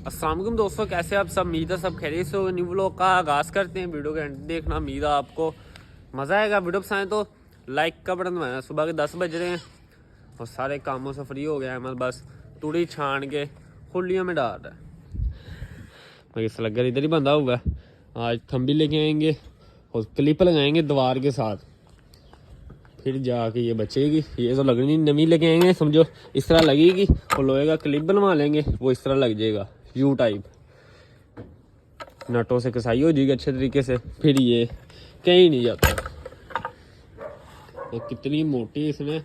अस्सलाम वालेकुम दोस्तों, कैसे आप सब? उम्मीद है सब खैरियत से हो। न्यू व्लॉग का आगाज़ करते हैं। वीडियो के एंड देखना, उम्मीद है आपको मज़ा आएगा। वीडियो पसंद तो लाइक का बटन दबाना। सुबह के 10 बज रहे हैं और सारे कामों से फ्री हो गया है। मैं बस तूड़ी छान के खुलियों में डाल रहा है। भाई स्लगर इधर ही बंधा हुआ है। आज थंबी लेके आएंगे और क्लिप लगाएंगे दीवार के साथ, फिर जाके ये बचेगी। ये तो लगनी नवी लेके आएंगे, समझो इस तरह लगेगी और लोहे का क्लिप बनवा लेंगे, वो इस तरह लग जाएगा यू टाइप। नटों से कसाई हो जाएगी अच्छे तरीके से, फिर ये कहीं नहीं जाता। तो कितनी मोटी इसने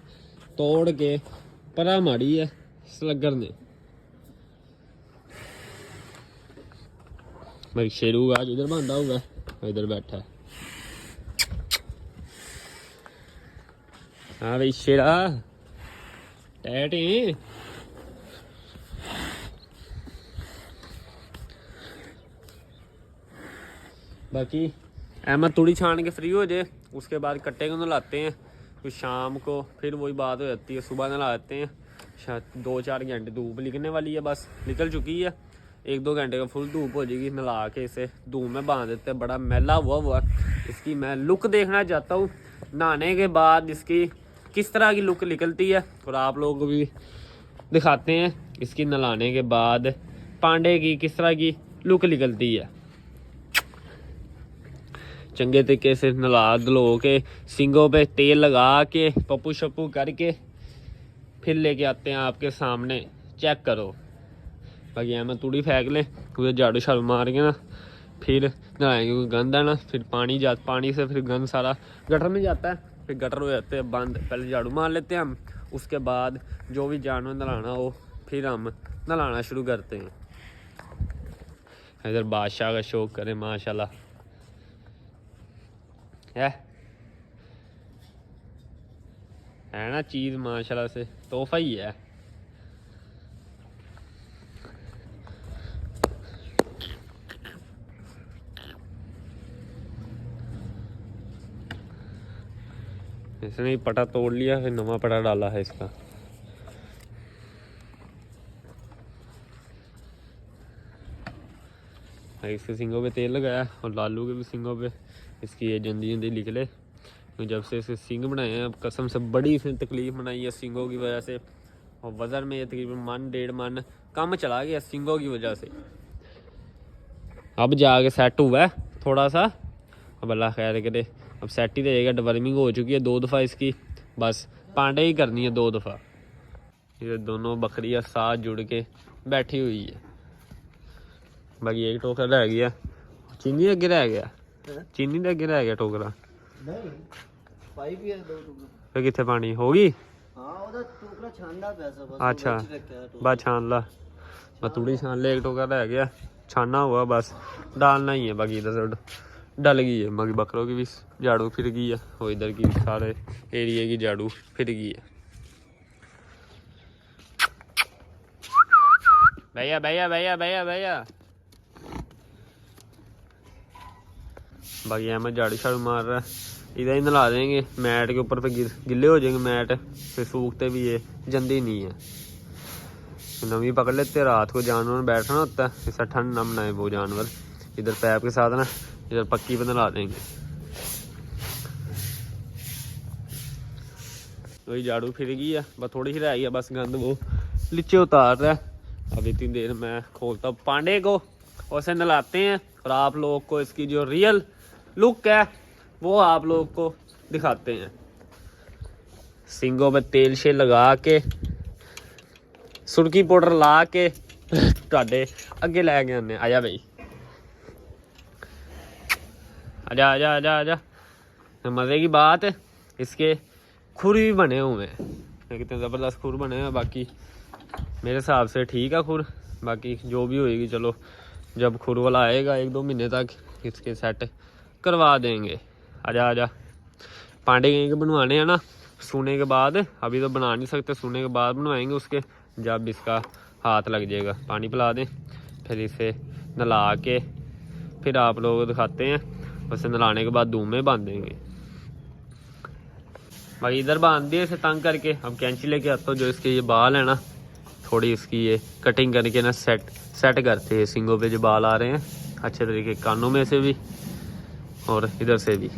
तोड़ के परा मारी है स्लगर ने। भाई शेरू आज इधर बांधा हुआ है, इधर बैठा है। हाँ भाई शेरा टैट है। बाकी अहमद थोड़ी छान के फ्री हो जाए, उसके बाद कट्टे को नहलाते हैं। फिर शाम को फिर वही बात हो जाती है, सुबह नहलाते हैं। शायद 2-4 घंटे धूप निकलने वाली है, बस निकल चुकी है। 1-2 घंटे का फुल धूप हो जाएगी। नहला के इसे धूप में बांध देते हैं। बड़ा मैला हुआ इसकी मैं लुक देखना चाहता हूँ। नहाने के बाद इसकी किस तरह की लुक निकलती है और आप लोगों को भी दिखाते हैं इसकी नहलाने के बाद पांडे की किस तरह की लुक निकलती है। चंगे तरीके से नला धलो के सींगों पे तेल लगा के पप्पू शप्पू करके फिर लेके आते हैं आपके सामने, चेक करो। बाकी मैं तूड़ी फेंक लें, उधर झाड़ू शाड़ू मार के ना फिर नहाएंगे। क्योंकि गंद है ना, फिर पानी से फिर गंद सारा गटर में जाता है, फिर गटर हो जाते हैं बंद। पहले झाड़ू मार लेते हैं हम, उसके बाद जो भी जानवर नहलाना हो फिर हम नहलाना शुरू करते हैं। इधर बादशाह का शौक करें माशाल्लाह है ना, चीज़ माशाल्लाह से तोहफा ही है। इसने पटा तोड़ लिया, फिर नवा पटा डाला है इसका। इसके सींगों पे तेल लगाया और लालू के भी सींगों पे इसकी ये जल्दी जल्दी निकले। तो जब से इसके सींग बनाए हैं, अब कसम से बड़ी इसने तकलीफ बनाई है सींगों की वजह से। और वज़न में ये तकरीबन 1-1.5 मन कम चला गया सींगों की वजह से। अब जाके सेट हुआ है थोड़ा सा, अब अल्लाह खैर करे, अब सेट ही रहेगा। डवर्मिंग हो चुकी है 2 दफ़ा इसकी, बस पांडे ही करनी है 2 दफ़ा। ये दोनों बकरियां साथ जुड़ के बैठी हुई है। बाकी एक टोकरा रह गया, चीनी अगे रह गया, चीनी अगे रह गया टोकरा। फिर कितने पानी होगी? अच्छा बस छान ला, बस थोड़ी छान ले। एक टोकरा रह गया छाना हुआ, बस डालना ही है। बाकी इधर से डल गई है। बाकी बकरों की भी झाड़ू फिर गई है और इधर की सारे एरिया की झाड़ू फिर गई है। भैया भैया भैया भैया भैया। बाकी हमें झाड़ू शाड़ू मार रहा है। इधर ही नला देंगे मैट के ऊपर, फिर गिले हो जाएंगे मैट, फिर सूखते भी ये जल्दी नहीं है। नमी पकड़ लेते, रात को जानवर बैठना होता है, इससे ठंड ना बनाए वो जानवर। इधर पैप के साथ ना इधर पक्की पे नला देंगे। वही झाड़ू फिर गई है, बस थोड़ी सी रह गई है, बस गंद वो नीचे उतार रहा है। अब इतनी देर मैं खोलता हूँ पांडे को और उसे नहलाते हैं और आप लोगों को इसकी जो रियल लुक है वो आप लोगों को दिखाते हैं। सींगों पे तेल शे लगा के सुर्खी पाउडर ला के ਤੁਹਾਡੇ ਅੱਗੇ ਲੈ ਕੇ आने। आजा भाई आजा आजा आजा आजा। मज़े की बात है, इसके खुर भी बने हुए हैं, कितने ज़बरदस्त खुर बने हैं। बाकी मेरे हिसाब से ठीक है खुर, बाकी जो भी होएगी चलो जब खुर वाला आएगा 1-2 महीने तक इसके सेट करवा देंगे। आजा आजा। पांडे कहीं के बनवाने हैं ना सोने के बाद, अभी तो बना नहीं सकते, सोने के बाद बनवाएंगे उसके। जब इसका हाथ लग जाएगा पानी पिला दें, फिर इसे नहला के फिर आप लोग दिखाते हैं। उसे नहलाने के बाद धूम में बांध देंगे। भाई इधर बांध दिए इसे तंग करके। अब कैंची लेके आता हूँ, जो इसके ये बाल है ना थोड़ी इसकी ये कटिंग करके ना सेट करते हैं सींगों पे जो बाल आ रहे हैं अच्छे तरीके, कानों में से भी और इधर से भी।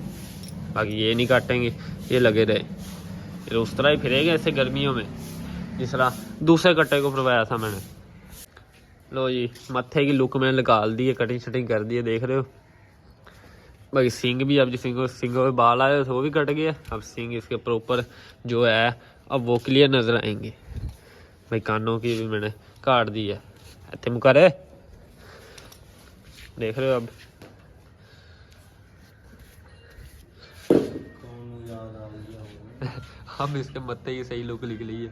बाकी ये नहीं काटेंगे, ये लगे रहे, ये उस तरह ही फिरेंगे ऐसे गर्मियों में जिस तरह दूसरे कट्टे को फिरवाया था मैंने। लो जी, मत्थे की लुक मैंने निकाल दी है, कटिंग शटिंग कर दी है, देख रहे हो। बाकी सिंग भी, अब जो सिंगों पे बाल आए तो वो भी कट गया। अब सिंग इसके प्रॉपर जो है अब वो क्लियर नज़र आएंगे। भाई कानों की भी मैंने काट दी है, इतने मुकर देख रहे हो। अब इसके मत्थे की सही लुक निकली है।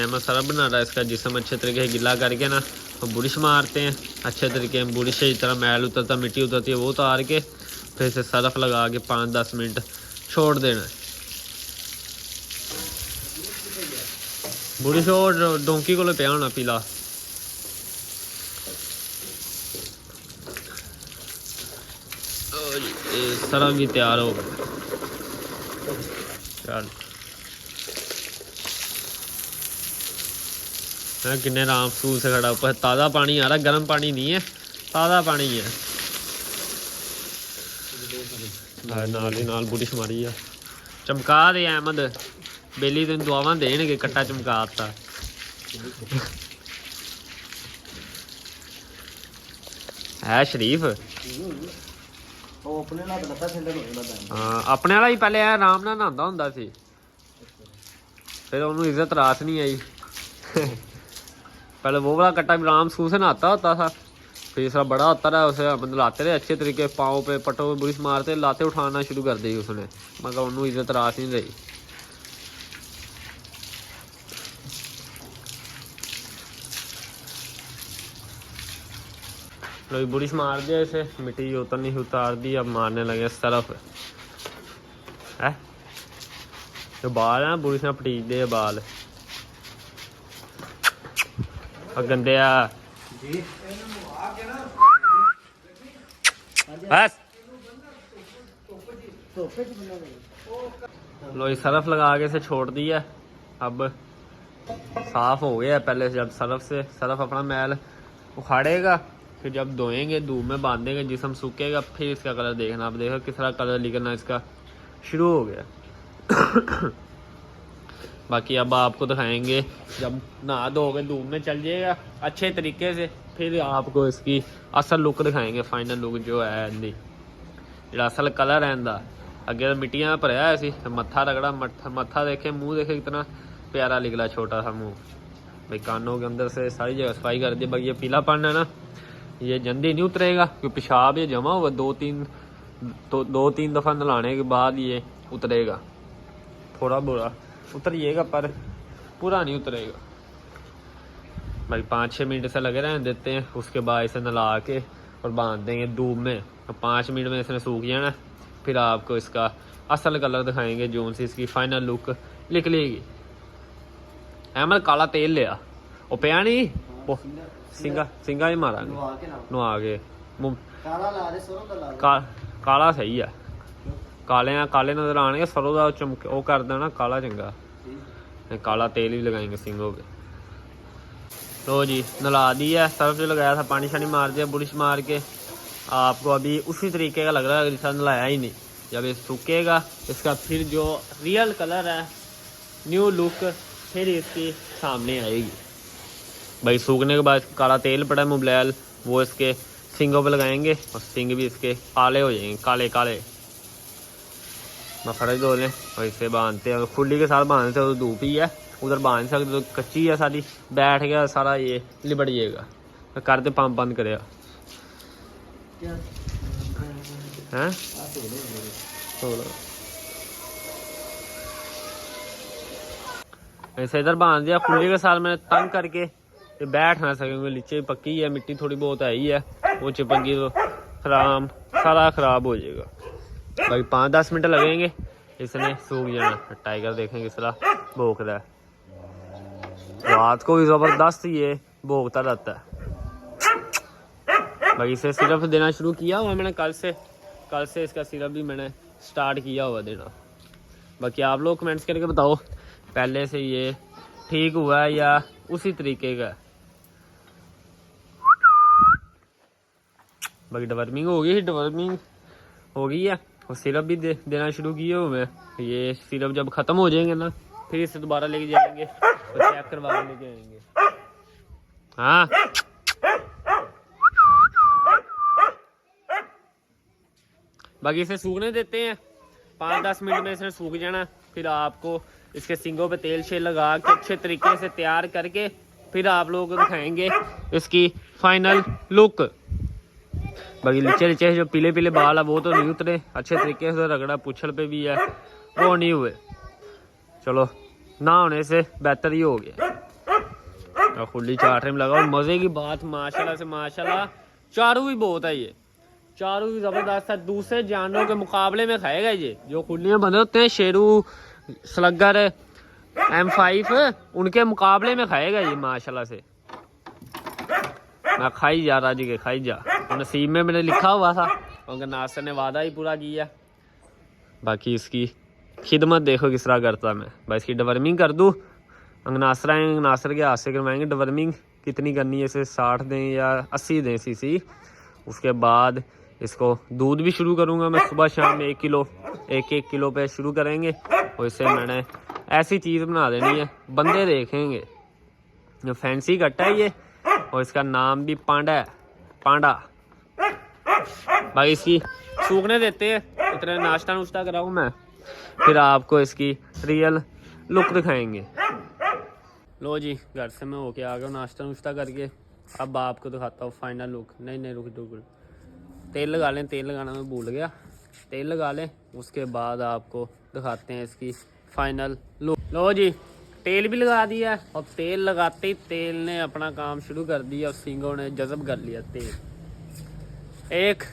मैं सरफ बना रहा है, इसका जिसम अच्छे तरीके से गिला करके ना तो बुरश मारते हैं अच्छे तरीके से। बुरश से जितना मैल उतरता, मिट्टी उतरती है, वो उतार के फिर इसे सरफ लगा के 5-10 मिनट छोड़ देना है। बुरश और डोंकी को पे होना पीला। सरफ भी तैयार हो गया। चल मैं किन्ने आराम सूल से खड़ा, ऊपर ताज़ा पानी आ रहा, गर्म पानी नहीं है, ताज़ा पानी है। नाल ही नाल बुरिश मारी है। चमका दे अहमद, बेली तेन दुआवां देणगे, कट्टा चमका दिता। है शरीफ हाँ, अपने वाला ही पहले आराम नाल नहांदा हुंदा सी, फिर उन्होंने इज्जत रास नहीं आई। पहले वो वाला कट्टा भी आराम सू से नहाता होता था, फिर इसका बड़ा होता रहा, उसे मतलब लाते रहे अच्छे तरीके, पाँव पे पटों पे बुरिश मारते, लाते उठाना शुरू कर दी उसने, मगर उन्होंने इज्जत रास नहीं रही। लोग बुरिश मार दिया इसे, मिट्टी उतरनी उतार दी, अब मारने लगे सरफ है। जो बाल है बुरिश ने पटीक दे बाल गंदे आ। बस लो सरफ लगा के इसे छोड़ दिया, अब साफ हो गया। पहले जब सरफ अपना मैल उखाड़ेगा, फिर जब धोएंगे, धूप में बांधेंगे, जिसम सूखेगा, फिर इसका कलर देखना। आप देखो किस तरह कलर निकलना इसका शुरू हो गया। बाकी अब आपको दिखाएंगे जब नहा धोके धूप में चल जाएगा अच्छे तरीके से, फिर आपको इसकी असल लुक दिखाएंगे, फाइनल लुक जो है इनकी, जो असल कलर है इनका। अगे तो मिट्टियां भरया है सी, मत्था रगड़ा, मत्था देखे, मुँह देखे कितना प्यारा निकला, छोटा सा मुँह। भाई कानों के अंदर से सारी जगह सफाई कर दी। बाकी ये पीलापन है ना, ये जल्दी नहीं उतरेगा, क्योंकि पेशाब ये जमा हुआ, 2-3 दफ़ा नलाने के बाद ये उतरेगा। थोड़ा बुरा उतरिएगा पर पूरा नहीं उतरेगा। भाई 5-6 मिनट से लगे रहने देते हैं, उसके बाद इसे नला के और बांध देंगे धूप में। तो 5 मिनट में इसने सूख जाना, फिर आपको इसका असल कलर दिखाएंगे, जो सी इसकी फाइनल लुक निकलेगी। अहमद काला तेल लिया, वो पिया नहीं, सिंगा ही मारा नुआ के काला सही है। काले नजर आने, सरों का चमक वो कर देना काला चंगा, काला तेल भी लगाएंगे सिंगों पे। तो जी नला दिया, सरफ जो लगाया था पानी शानी मार दिया बुरिश मार के। आपको अभी उसी तरीके का लग रहा है जैसा नलाया ही नहीं। जब ये सूखेगा इसका फिर जो रियल कलर है, न्यू लुक फिर इसकी सामने आएगी। भाई सूखने के बाद काला तेल पड़ा है मुबलैल, वो इसके सिंगों पे लगाएंगे और सिंग भी इसके काले हो जाएंगे, काले काले। मफरज दो लें और इसे बांधते हैं, खुली के साथ बांधते हैं तो धूप ही है, उधर बांध सकते तो कच्ची है सारी, बैठ गया सारा ये लिबड़ जाएगा। कर दे पंप बंद करे हैं, ऐसे इधर बांध दिया खुली के साथ मैंने तंग करके, ये बैठ ना सकेंगे, नीचे पक्की है, मिट्टी थोड़ी बहुत आई है, वो चिपकी तो खराब सारा ख़राब हो जाएगा। भाई 5-10 मिनट लगेंगे, इसने सूख जाना। टाइगर देखेंगे किस तरह भोंकता है, रात को भी ज़बरदस्त ये भोंकता रहता है। भाई इसे सिरप देना शुरू किया हुआ मैंने कल से इसका सिरप भी मैंने स्टार्ट किया हुआ देना। बाकी आप लोग कमेंट्स करके बताओ पहले से ये ठीक हुआ है या उसी तरीके का। बाकी डिवर्मिंग हो गई, डिवर्मिंग हो गई है और सिरप भी देना शुरू किए हुए हैं। ये सिरप जब ख़त्म हो जाएंगे ना फिर इसे दोबारा लेके जाएंगे और चेक करवा के लेके आएंगे। हाँ बाकी इसे सूखने देते हैं, 5-10 मिनट में इसे सूख जाना। फिर आपको इसके सींगों पे तेल शेल लगा के अच्छे तरीके से तैयार करके फिर आप लोगों को दिखाएंगे इसकी फाइनल लुक। बाकी नीचे नीचे जो पीले पीले बाल है वो तो नहीं उतरे अच्छे तरीके से, रगड़ा पूछल पे भी है वो नहीं हुए। चलो ना होने से बेहतर ही हो गया। खुली चाट में लगा और मज़े की बात माशाल्लाह से माशाल्लाह चारू भी बहुत है। ये चारू भी ज़बरदस्त है, दूसरे जानवरों के मुकाबले में खाएगा ये। जो खुलियाँ बंदे होते हैं शेरू, स्लगर, M5 उनके मुकाबले में खाएगा ये माशाल्लाह से। मैं खाई जा राजी के खाई जा, नसीब में मैंने लिखा हुआ था और नासर ने वादा ही पूरा किया। बाकी इसकी खिदमत देखो किस तरह करता मैं। भाई इसकी डिवर्मिंग कर दूँ, अंगनासर आएंगे, अंगनासर के हाथ से करवाएंगे डिवर्मिंग। कितनी करनी है इसे, 60 दें या 80 दें सीसी। उसके बाद इसको दूध भी शुरू करूँगा मैं सुबह शाम 1 किलो 1-1 किलो पे शुरू करेंगे। और इससे मैंने ऐसी चीज़ बना देनी है बंदे देखेंगे। जो फैंसी कट्टा है ये और इसका नाम भी पांडा है, पांडा। भाई इसकी सूखने देते हैं, इतना नाश्ता नुश्ता कराऊँ मैं, फिर आपको इसकी रियल लुक दिखाएंगे। लो जी घर से मैं होके आ गया नाश्ता नुश्ता करके। अब आपको दिखाता हूँ फाइनल लुक। नहीं रुक तेल लगा लें, तेल लगाना मैं भूल गया, तेल लगा लें। उसके बाद आपको दिखाते हैं इसकी फाइनल लुक। लो जी तेल भी लगा दिया और तेल लगाते ही तेल ने अपना काम शुरू कर दिया और सींगों ने जज़ब कर लिया तेल। 1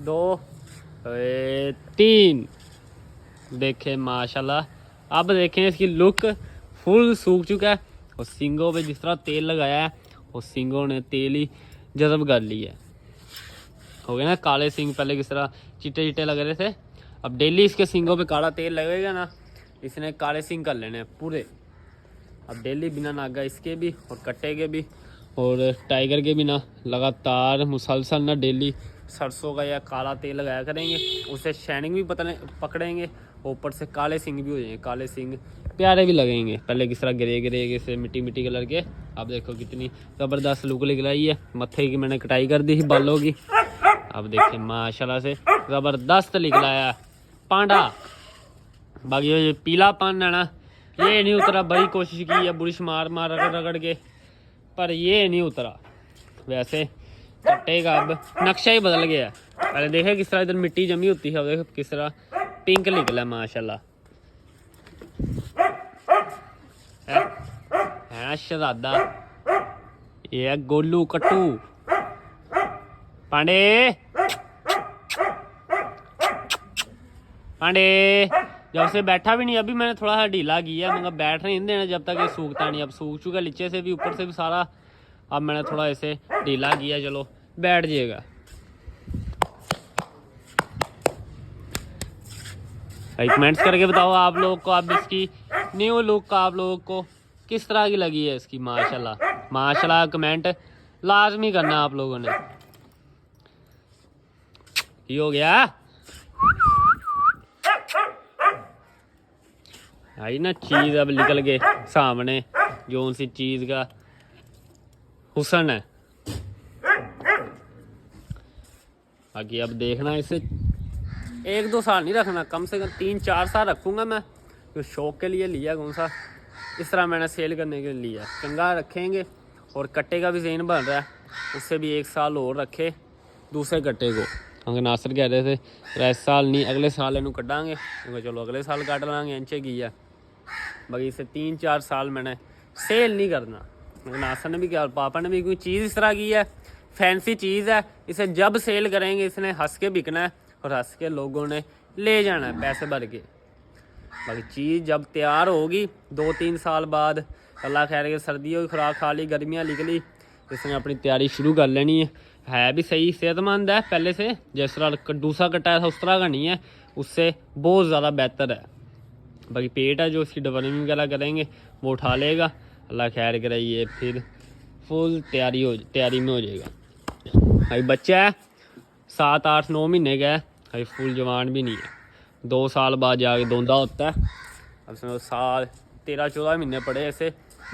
2 3 देखें माशाल्लाह। अब देखें इसकी लुक, फुल सूख चुका है और सींगों पे जिस तरह तेल लगाया है और सींगों ने तेल ही जज़ब कर लिया है। हो गया ना काले सींग, पहले किस तरह चिट्टे चिट्टे लग रहे थे, अब डेली इसके सींगों पे काला तेल लगेगा ना, इसने काले सींग कर लेने पूरे। अब डेली बिना नागा इसके भी और कट्टे के भी और टाइगर के भी ना, लगातार मुसलसल ना डेली सरसों का या काला तेल लगाया करेंगे। उससे शाइनिंग भी पकड़ेंगे, ऊपर से काले सींग भी हो जाएंगे। काले सींग प्यारे भी लगेंगे। पहले किस तरह ग्रे से मिट्टी कलर के, अब देखो कितनी ज़बरदस्त लुक निकल आई है। मत्थे की मैंने कटाई कर दी थी बालों की, अब देखिए माशाल्लाह से ज़बरदस्त निकला है पांडा। बाकी ये पीलापन है ना, ये नहीं उतरा। बड़ी कोशिश की है बुरिश मार रगड़ के, पर ये नहीं उतरा। वैसे कट्टे का अब नक्शा ही बदल गया है। पहले देखे किस तरह इधर मिट्टी जमी होती है, अब देखो किस तरह पिंक निकला माशाल्लाह। है शहजादा, ये है गोलू कट्टू पांडे। जब से बैठा भी नहीं, अभी मैंने थोड़ा सा ढीला किया, मगर बैठ नहीं देना जब तक ये सूखता नहीं। अब सूख चुका नीचे से भी ऊपर से भी सारा, अब मैंने थोड़ा इसे ढीला किया। चलो बैठ जाएगा। कमेंट्स करके बताओ आप लोग को अब इसकी न्यू लुक आप लोगों को किस तरह की लगी है इसकी। माशाल्लाह कमेंट लाजमी करना आप लोगों ने। ये हो गया आई ना चीज, अब निकल के सामने जो उनसी चीज का हुस्न है। बाकी अब देखना, इसे 1-2 साल नहीं रखना, कम से कम 3-4 साल रखूँगा मैं। जो शौक के लिए लिया कौन सा, इस तरह मैंने सेल करने के लिए लिया। चंगा रखेंगे और कट्टे का भी ज़हन बन रहा है, उससे भी 1 साल और रखे दूसरे कट्टे को। क्योंकि नासर कह रहे थे इस साल नहीं अगले साल इनू कटांगे, क्योंकि चलो अगले साल कट लाँगे इंचे की है। बाकी इसे 3-4 साल मैंने सेल नहीं करना। नासर ने भी क्या, पापा ने भी, कोई चीज़ इस तरह की है, फैंसी चीज़ है, इसे जब सेल करेंगे इसने हंस के बिकना है और हंस के लोगों ने ले जाना है पैसे भर के। बाकी चीज़ जब तैयार होगी 2-3 साल बाद, अल्लाह खैर के सर्दियों की खुराक खा ली, गर्मियाँ निकली, इसने अपनी तैयारी शुरू कर लेनी है भी सही सेहतमंद है पहले से। जिस तरह दूसरा कटाया था उस तरह का नहीं है, उससे बहुत ज़्यादा बेहतर है। बाकी पेट है जो इसकी डिवर्मिंग वगैरह करेंगे वो उठा लेगा, अल्लाह खैर करे, ये फिर फुल तैयारी में हो जाएगा। अभी बच्चा है 7 8 9 महीने का है, अभी फुल जवान भी नहीं है। 2 साल बाद जाके दोंदा होता है। अब समझो साल 13 14 महीने पड़े ऐसे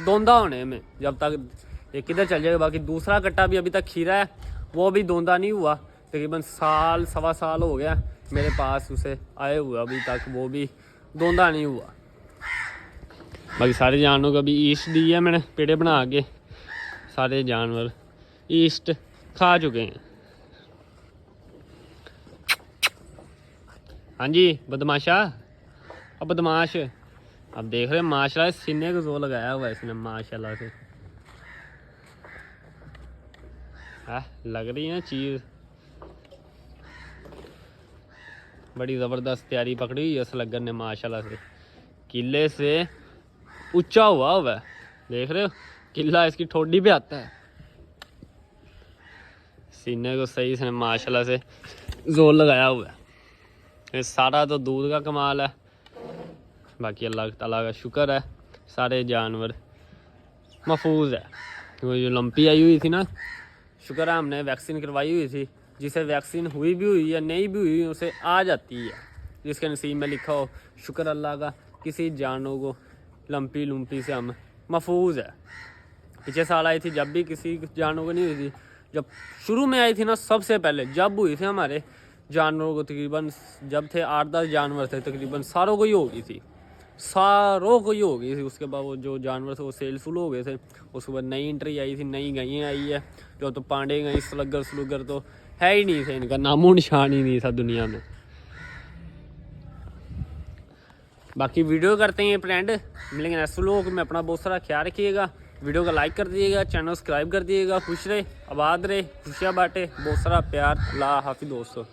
दोंदा होने में, जब तक ये किधर चल जाएगा। बाकी दूसरा कट्टा भी अभी तक खीरा है, वो भी दोंदा नहीं हुआ। तकरीबन साल सवा साल हो गया मेरे पास उसे आए हुए, अभी तक वो भी दोंदा नहीं हुआ। बाकी सारे जानवरों को अभी ईस्ट दी है मैंने पेड़े बना के, सारे जानवर ईस्ट खा चुके हैं। हाँ जी बदमाशा, अब बदमाश अब देख रहे हैं माशाल्लाह सीने को जोर लगाया हुआ है इसने माशाल्लाह से। हाँ लग रही है ना चीज़, बड़ी ज़बरदस्त तैयारी पकड़ी हुई है असलगर ने माशाल्लाह से। किले से ऊंचा हुआ है, देख रहे हो किला इसकी ठोडी पे आता है। सीने को सही से माशाल्लाह से जोर लगाया हुआ है। ये सारा तो दूध का कमाल है, बाकी अल्लाह ताला का शुक्र है सारे जानवर महफूज है। वो जो लंपी आई हुई थी ना, शुक्र है हमने वैक्सीन करवाई हुई थी। जिसे वैक्सीन हुई भी हुई या नहीं भी हुई उसे आ जाती है, जिसके नसीब में लिखा हो। शुक्र अल्लाह का किसी जानवर को लंपी लुम्पी से हम महफूज है। पिछले साल आई थी जब भी किसी जानवर को नहीं हुई थी, जब शुरू में आई थी ना सबसे पहले जब हुई थी हमारे जानवरों को, तकरीबन जब थे 8-10 जानवर थे तकरीबन सारों को ही हो गई थी, सारों को ही हो गई थी। उसके बाद वो जो जानवर थे वो सेलफुल हो गए थे। उसके बाद नई एंट्री आई थी, नई गायें आई है, जो तो पांडे गई स्लगर स्लुगर तो है ही नहीं थे, इनका नामो निशान ही नहीं था दुनिया में। बाकी वीडियो करते हैं फ्रेंड, मिलेंगे नेक्स्ट व्लॉग में। अपना बहुत सारा ख्याल रखिएगा, वीडियो को लाइक कर दीजिएगा, चैनल सब्सक्राइब कर दीजिएगा। खुश रहे, आबाद रहे, खुशियाँ बांटे, बहुत सारा प्यार। अल्लाह हाफिज़ दोस्तों।